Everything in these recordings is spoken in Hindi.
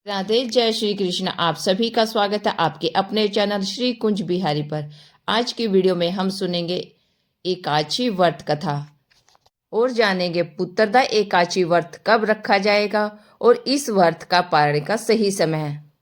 राधे जय श्री कृष्ण। आप सभी का स्वागत है आपके अपने चैनल श्री कुंज बिहारी पर। आज की वीडियो में हम सुनेंगे एकाची व्रत कथा और जानेंगे पुत्रदा एकाची व्रत कब रखा जाएगा और इस व्रत का पारण का सही समय है।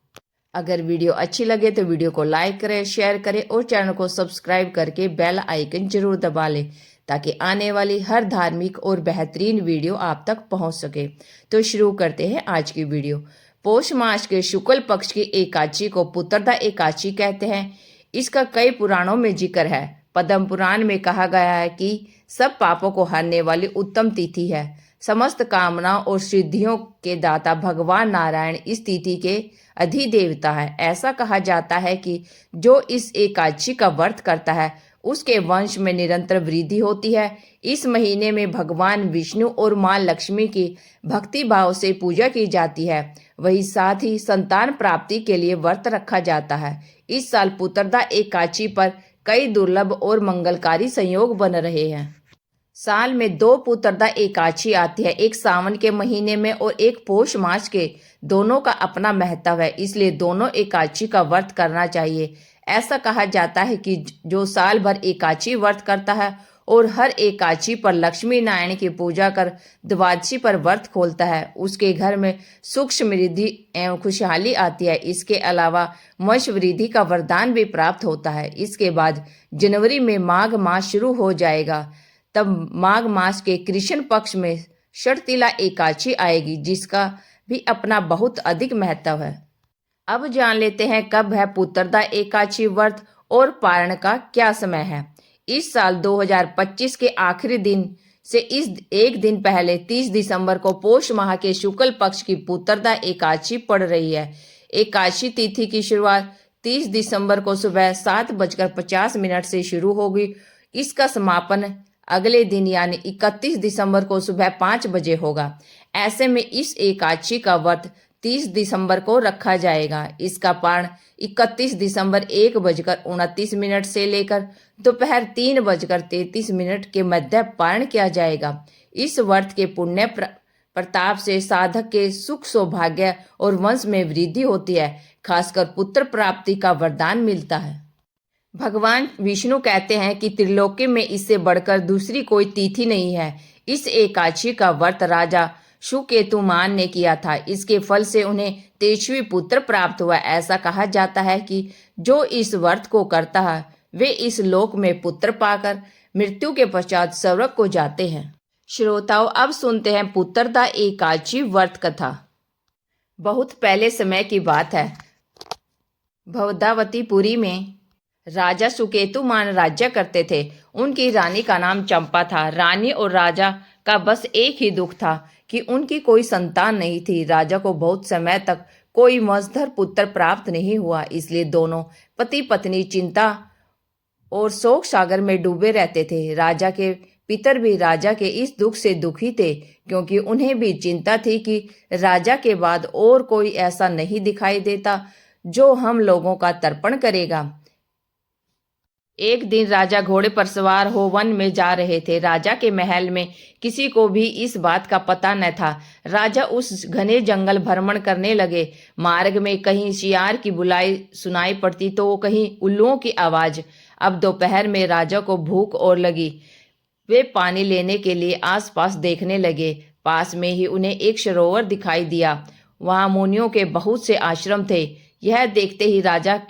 अगर वीडियो अच्छी लगे तो वीडियो को लाइक करें, शेयर करें और चैनल को सब्सक्राइब करके बेल आइकन जरूर दबा लें ताकि आने वाली हर धार्मिक और बेहतरीन वीडियो आप तक पहुंच सके। तो शुरू करते हैं आज की वीडियो। पौष मास के शुक्ल पक्ष की एकादशी को पुत्रदा एकादशी कहते हैं। इसका कई पुराणों में जिक्र है। पद्म पुराण में कहा गया है कि सब पापों को हरने वाली उत्तम तिथि है। समस्त कामनाओं और सिद्धियों के दाता भगवान नारायण इस तिथि के अधिदेवता है। ऐसा कहा जाता है कि जो इस एकादशी का व्रत करता है उसके वंश में निरंतर वृद्धि होती है। इस महीने में भगवान विष्णु और मां लक्ष्मी की भक्ति भाव से पूजा की जाती है। वही साथ ही संतान प्राप्ति के लिए व्रत रखा जाता है। इस साल पुत्रदा एकादशी पर कई दुर्लभ और मंगलकारी संयोग बन रहे हैं। साल में दो पुत्रदा एकादशी आती है, एक सावन के महीने में और एक पौष मास के। दोनों का अपना महत्व है, इसलिए दोनों एकादशी का व्रत करना चाहिए। ऐसा कहा जाता है कि जो साल भर एकादशी व्रत करता है और हर एकादशी पर लक्ष्मी नारायण की पूजा कर द्वादशी पर व्रत खोलता है उसके घर में सुख समृद्धि एवं खुशहाली आती है। इसके अलावा वंश वृद्धि का वरदान भी प्राप्त होता है। इसके बाद जनवरी में माघ मास शुरू हो जाएगा। तब माघ मास के कृष्ण पक्ष में षटतिला एकादशी आएगी जिसका भी अपना बहुत अधिक महत्व है। अब जान लेते हैं कब है पुत्रदा एकादशी व्रत और पारण का क्या समय है। इस साल 2025 के आखिरी दिन से इस एक दिन पहले 30 दिसंबर को पौष माह के शुक्ल पक्ष की पुत्रदा एकादशी पड़ रही है। एकादशी तिथि की शुरुआत 30 दिसंबर को सुबह 7:50 से शुरू होगी। इसका समापन अगले दिन यानी 31 दिसंबर को सुबह 5 बजे होगा। ऐसे में इस एकादशी का व्रत 30 दिसंबर को रखा जाएगा। इसका पारण 31 दिसंबर 1:29 से लेकर दोपहर 3:33 के मध्य पारण किया जाएगा। इस व्रत के पुण्य प्रताप से साधक के सुख सौभाग्य और वंश में वृद्धि होती है। खासकर पुत्र प्राप्ति का वरदान मिलता है। भगवान विष्णु कहते हैं कि त्रिलोकी में इससे बढ़कर दूसरी कोई तिथि नहीं है। इस एकादशी का व्रत राजा सुकेतुमान ने किया था। इसके फल से उन्हें तेजस्वी पुत्र प्राप्त हुआ। ऐसा कहा जाता है कि जो इस व्रत को करता है वे इस लोक में पुत्र पाकर मृत्यु के पश्चात स्वर्ग को जाते हैं। श्रोताओं, अब सुनते हैं पुत्रदा एकादशी व्रत कथा। बहुत पहले समय की बात है। भवदावतीपुरी में राजा सुकेतुमान राज्य करते थे। उनकी रानी का नाम चंपा था। रानी और राजा का बस एक ही दुख था कि उनकी कोई संतान नहीं थी। राजा को बहुत समय तक कोई वंशधर पुत्र प्राप्त नहीं हुआ, इसलिए दोनों पति पत्नी चिंता और शोक सागर में डूबे रहते थे। राजा के पितर भी राजा के इस दुख से दुखी थे क्योंकि उन्हें भी चिंता थी कि राजा के बाद और कोई ऐसा नहीं दिखाई देता जो हम लोगों का तर्पण करेगा। एक दिन राजा घोड़े पर सवार हो वन में जा रहे थे। राजा के महल में किसी को भी इस बात का पता न था। राजा उस घने जंगल भ्रमण करने लगे। मार्ग में कहीं शियार की बुलाई सुनाई पड़ती तो कहीं उल्लुओं की आवाज। अब दोपहर में राजा को भूख और लगी। वे पानी लेने के लिए आसपास देखने लगे। पास में ही उन्हें एक सरोवर दिखाई दिया। वहां मुनियों के बहुत से आश्रम थे। यह देखते ही राजा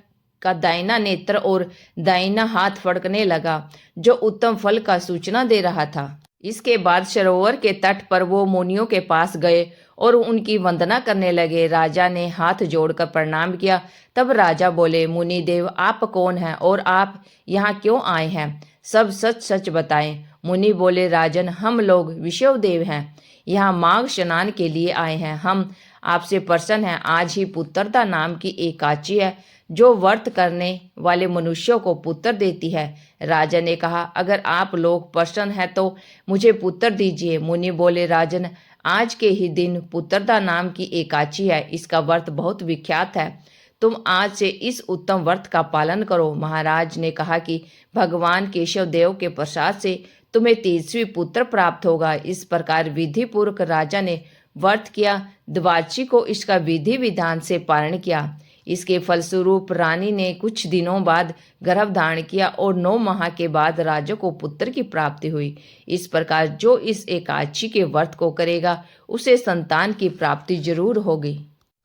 का दाहिना नेत्र और दाहिना हाथ फड़कने लगा जो उत्तम फल का सूचना दे रहा था। इसके बाद सरोवर के तट पर वो मुनियों के पास गए और उनकी वंदना करने लगे। राजा ने हाथ जोड़कर प्रणाम किया। तब राजा बोले, मुनि देव, आप कौन हैं और आप यहाँ क्यों आए हैं? सब सच सच बताएं। मुनि बोले, राजन, हम लोग विश्वदेव हैं, यहाँ माघ स्नान के लिए आए हैं। हम आपसे प्रसन्न हैं। आज ही पुत्रदा नाम की एकादशी है जो व्रत करने वाले मनुष्यों को पुत्र देती है। राजा ने कहा, अगर आप लोग प्रसन्न हैं तो मुझे पुत्र दीजिए। मुनि बोले, राजन, आज के ही दिन पुत्रदा नाम की एकादशी है। इसका व्रत बहुत विख्यात है। तुम आज से इस उत्तम व्रत का पालन करो। महाराज ने कहा कि भगवान केशव देव के प्रसाद से तुम्हें तेजस्वी पुत्र प्राप्त होगा। इस प्रकार विधि पूर्वक राजा ने व्रत किया, द्वादशी को इसका विधि विधान से पालन किया। इसके फलस्वरूप रानी ने कुछ दिनों बाद गर्भ धारण किया और 9 माह के बाद राजा को पुत्र की प्राप्ति हुई। इस प्रकार जो इस एकादशी के व्रत को करेगा उसे संतान की प्राप्ति जरूर होगी।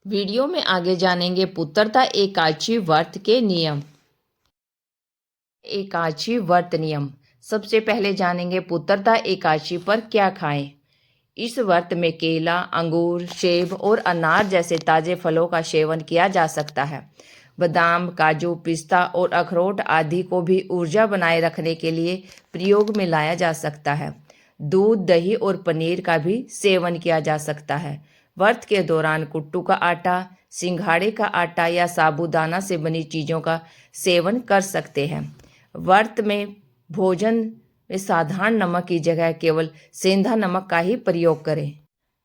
वीडियो में आगे जानेंगे पुत्रदा एकादशी व्रत के नियम। एकादशी व्रत नियम। सबसे पहले जानेंगे पुत्रदा एकादशी पर क्या खाएं। इस व्रत में केला, अंगूर, सेब और अनार जैसे ताजे फलों का सेवन किया जा सकता है। बादाम, काजू, पिस्ता और अखरोट आदि को भी ऊर्जा बनाए रखने के लिए प्रयोग में लाया जा सकता है। दूध, दही और पनीर का भी सेवन किया जा सकता है। व्रत के दौरान कुट्टू का आटा, सिंघाड़े का आटा या साबूदाना से बनी चीज़ों का सेवन कर सकते हैं। व्रत में भोजन में साधारण नमक की जगह केवल सेंधा नमक का ही प्रयोग करें।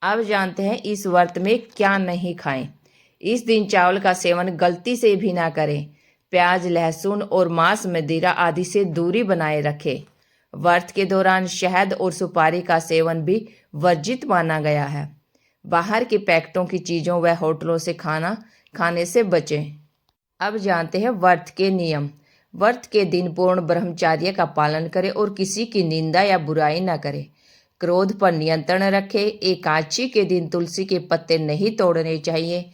अब जानते हैं इस व्रत में क्या नहीं खाएं। इस दिन चावल का सेवन गलती से भी ना करें। प्याज, लहसुन और मांस, मदिरा आदि से दूरी बनाए रखें। व्रत के दौरान शहद और सुपारी का सेवन भी वर्जित माना गया है। बाहर के पैकेटों की चीज़ों व होटलों से खाना खाने से बचें। अब जानते हैं व्रत के नियम। व्रत के दिन पूर्ण ब्रह्मचर्य का पालन करें और किसी की निंदा या बुराई न करें। क्रोध पर नियंत्रण रखें। एकादशी के दिन तुलसी के पत्ते नहीं तोड़ने चाहिए।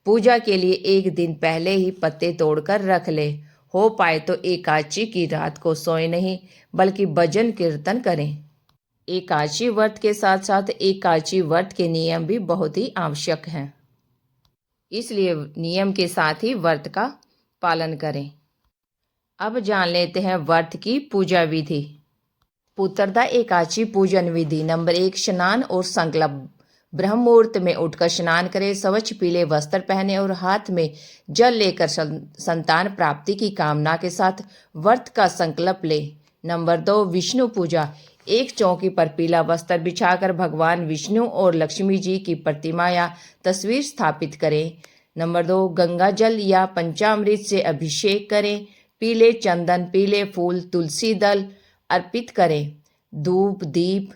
पूजा के लिए एक दिन पहले ही पत्ते तोड़कर रख ले। हो पाए तो एकादशी की रात को सोए नहीं बल्कि भजन कीर्तन करें। एकादशी व्रत के साथ साथ एकादशी व्रत के नियम भी बहुत ही आवश्यक हैं, इसलिए नियम के साथ ही व्रत का पालन करें। अब जान लेते हैं व्रत की पूजा विधि। पुत्रदा एकादशी पूजन विधि। नंबर 1, स्नान और संकल्प। ब्रह्म मुहूर्त में उठकर स्नान करें, स्वच्छ पीले वस्त्र पहने और हाथ में जल लेकर संतान प्राप्ति की कामना के साथ व्रत का संकल्प ले। नंबर 2, विष्णु पूजा। एक चौकी पर पीला वस्त्र बिछाकर भगवान विष्णु और लक्ष्मी जी की प्रतिमा या तस्वीर स्थापित करें। नंबर 2, गंगा जल या पंचामृत से अभिषेक करें। पीले चंदन, पीले फूल, तुलसी दल अर्पित करें। धूप दीप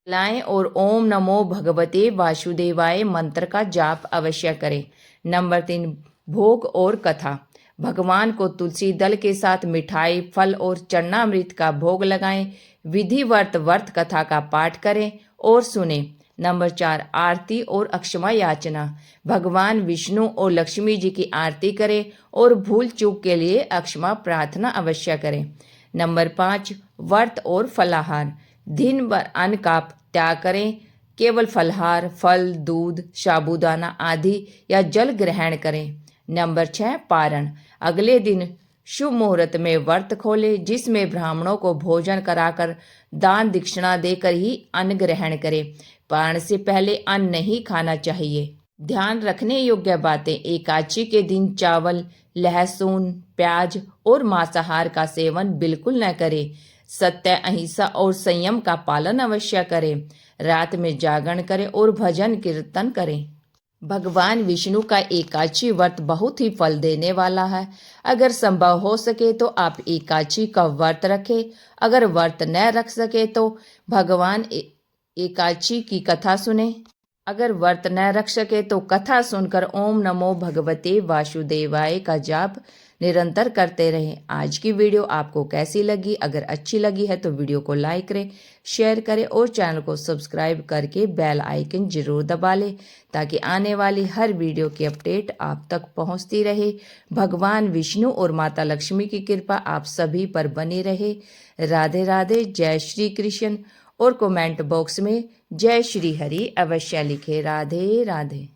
लाएं और ओम नमो भगवते वासुदेवाय मंत्र का जाप अवश्य करें। नंबर 3, भोग और कथा। भगवान को तुलसी दल के साथ मिठाई, फल और चरणामृत का भोग लगाएं। विधिवत व्रत कथा का पाठ करें और सुने। नंबर 4, आरती और अक्षमा याचना। भगवान विष्णु और लक्ष्मी जी की आरती करें और भूल चूक के लिए अक्षमा प्रार्थना अवश्य करें। नंबर 5, व्रत और फलाहार। दिन भर अन्न का त्याग करें। केवल फलाहार, फल, दूध, साबूदाना आदि या जल ग्रहण करें। नंबर 6, पारण। अगले दिन शुभ मुहूर्त में व्रत खोले, जिसमें ब्राह्मणों को भोजन कराकर दान दक्षिणा देकर ही अन्न ग्रहण करें। पारण से पहले अन्न नहीं खाना चाहिए। ध्यान रखने योग्य बातें। एकादशी के दिन चावल, लहसुन, प्याज और मांसाहार का सेवन बिल्कुल न करें। सत्य, अहिंसा और संयम का पालन अवश्य करें। रात में जागरण करें और भजन कीर्तन करें। भगवान विष्णु का एकादशी व्रत बहुत ही फल देने वाला है। अगर संभव हो सके तो आप एकादशी का व्रत रखें। अगर व्रत न रख सके तो भगवान एकादशी की कथा सुने। अगर व्रत न रख सके तो कथा सुनकर ओम नमो भगवते वासुदेवाय का जाप निरंतर करते रहें। आज की वीडियो आपको कैसी लगी? अगर अच्छी लगी है तो वीडियो को लाइक करें, शेयर करें और चैनल को सब्सक्राइब करके बेल आइकन जरूर दबा लें ताकि आने वाली हर वीडियो की अपडेट आप तक पहुंचती रहे। भगवान विष्णु और माता लक्ष्मी की कृपा आप सभी पर बनी रहे। राधे राधे। जय श्री कृष्ण। और कमेंट बॉक्स में जय श्री हरि अवश्य लिखे। राधे राधे।